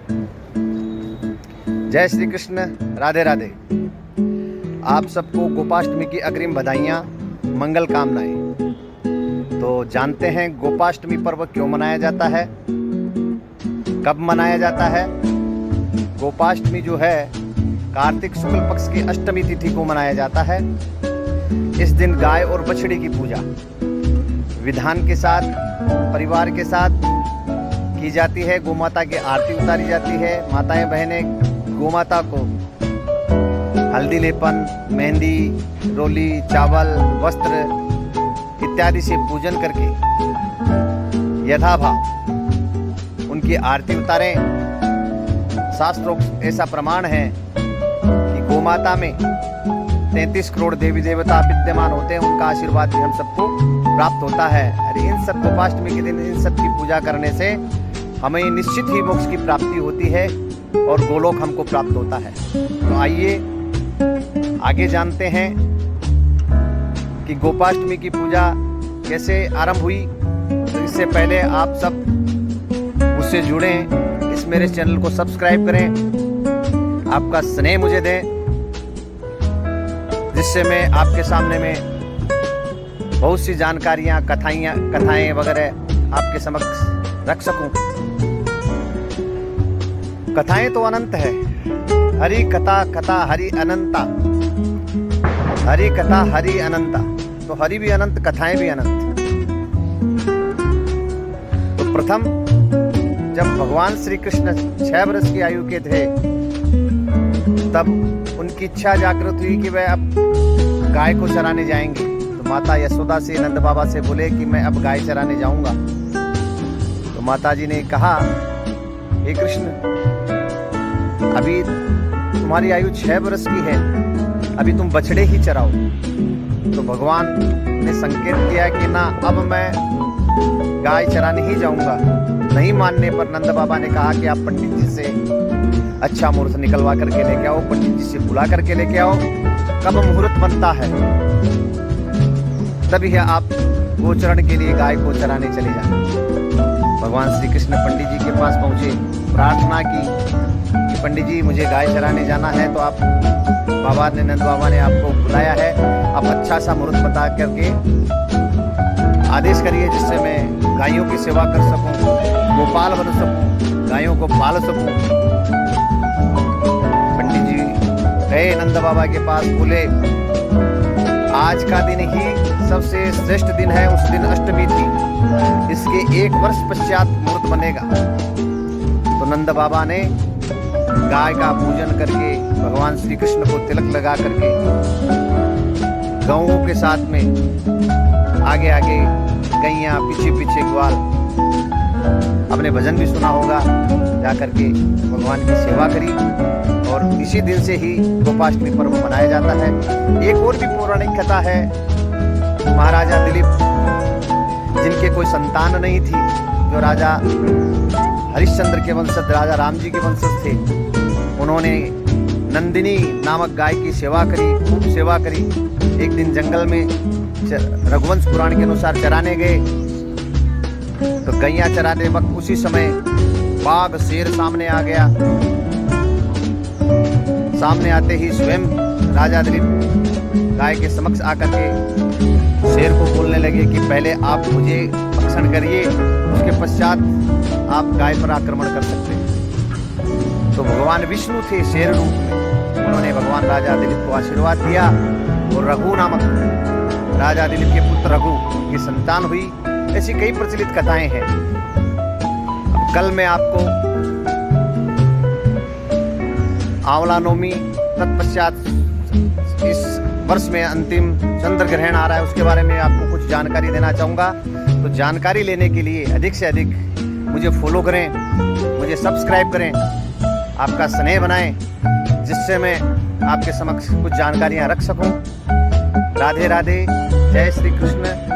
जय श्री कृष्ण, राधे राधे। आप सबको गोपाष्टमी की अग्रिम बधाइयाँ, मंगल कामनाएं। तो जानते हैं गोपाष्टमी पर्व क्यों मनाया जाता है, कब मनाया जाता है। गोपाष्टमी जो है कार्तिक शुक्ल पक्ष की अष्टमी तिथि को मनाया जाता है। इस दिन गाय और बछड़ी की पूजा विधान के साथ, परिवार के साथ की जाती है। गोमाता की आरती उतारी जाती है। माताएं बहनें गोमाता को हल्दी लेपन, मेहंदी, रोली, चावल, वस्त्र इत्यादि से पूजन करके यथाभाव उनकी आरती उतारें। शास्त्रों ऐसा प्रमाण है कि गोमाता में 33 करोड़ देवी देवता विद्यमान होते हैं। उनका आशीर्वाद भी हम सबको प्राप्त होता है। अरे इन सब गोपाष्टमी के दिन इन सब की पूजा करने से हमें निश्चित ही मोक्ष की प्राप्ति होती है और गोलोक हमको प्राप्त होता है। तो आइए आगे जानते हैं कि गोपाष्टमी की पूजा कैसे आरंभ हुई। तो इससे पहले आप सब मुझसे जुड़ें, इस मेरे चैनल को सब्सक्राइब करें, आपका स्नेह मुझे दें, जिससे मैं आपके सामने में बहुत सी जानकारियाँ, कथाएं वगैरह आपके समक्ष रख सकूं। कथाएं तो अनंत है। हरि कथा कथा हरि अनंता, हरि कथा हरि अनंता। तो हरि भी अनंत, कथाएं भी अनंत। तो प्रथम जब भगवान श्री कृष्ण 6 वर्ष की आयु के थे, तब उनकी इच्छा जागृत हुई कि वह अब गाय को चराने जाएंगे। तो माता यशोदा से, नंद बाबा से बोले कि मैं अब गाय चराने जाऊंगा। तो माता जी ने कहा, हे कृष्ण, अभी तुम्हारी आयु 6 वर्ष की है, अभी तुम बछड़े ही चराओ। तो भगवान ने संकेत किया कि ना, अब मैं गाय चराने ही जाऊंगा। नहीं मानने पर नंद बाबा ने कहा कि आप पंडित जी से अच्छा मुहूर्त निकलवा करके लेके आओ, पंडित जी से बुला करके लेके आओ। कब मुहूर्त बनता है तभी है आप गोचरण के लिए गाय को चराने चले जाए। भगवान श्री कृष्ण पंडित जी के पास पहुंचे, प्रार्थना की कि पंडित जी मुझे गाय चराने जाना है। तो आप नंद बाबा ने आपको बुलाया है, आप अच्छा सा मुहूर्त बता करके आदेश करिए, जिससे मैं गायों की सेवा कर सकूं, गोपाल बन सकूं, गायों को पाल सकूं। पंडित जी गए नंद बाबा के पास, बोले आज का दिन ही सबसे श्रेष्ठ दिन है, उस दिन अष्टमी थी, इसके 1 वर्ष पश्चात मुहूर्त बनेगा। तो नंद बाबा ने गाय का पूजन करके भगवान श्री कृष्ण को तिलक लगा करके गौओं के साथ में आगे आगे गैया, पीछे पीछे ग्वाल, अपने भजन भी सुना होगा, जा करके भगवान की सेवा करी। और इसी दिन से ही गोपाष्टमी पर्व मनाया जाता है। एक और भी पौराणिक कथा है। महाराजा दिलीप, जिनके कोई संतान नहीं थी, जो राजा हरिश्चंद्र के वंशज, राजा राम जी के वंशज थे, उन्होंने नंदिनी नामक गाय की सेवा करी, खूब सेवा करी। एक दिन जंगल में रघुवंश पुराण के अनुसार चराने गए। तो गैया चराते वक्त उसी समय बाघ, शेर सामने आ गया। सामने आते ही स्वयं राजा दिलीप गाय के समक्ष आकर के शेर को बोलने लगे कि पहले आप मुझे भक्षण करिए, उसके पश्चात आप गाय पर आक्रमण कर सकते हैं। तो भगवान विष्णु थे शेर रूप में, उन्होंने भगवान राजा दिलीप को आशीर्वाद दिया और रघु नामक राजा दिलीप के पुत्र रघु की संतान हुई। ऐसी कई प्रचलित कथाएं हैं। अब कल मैं आपको आंवला नवमी, तत्पश्चात इस वर्ष में अंतिम चंद्र ग्रहण आ रहा है, उसके बारे में आपको कुछ जानकारी देना चाहूँगा। तो जानकारी लेने के लिए अधिक से अधिक मुझे फॉलो करें, मुझे सब्सक्राइब करें, आपका स्नेह बनाएं, जिससे मैं आपके समक्ष कुछ जानकारियाँ रख सकूं। राधे राधे, जय श्री कृष्ण।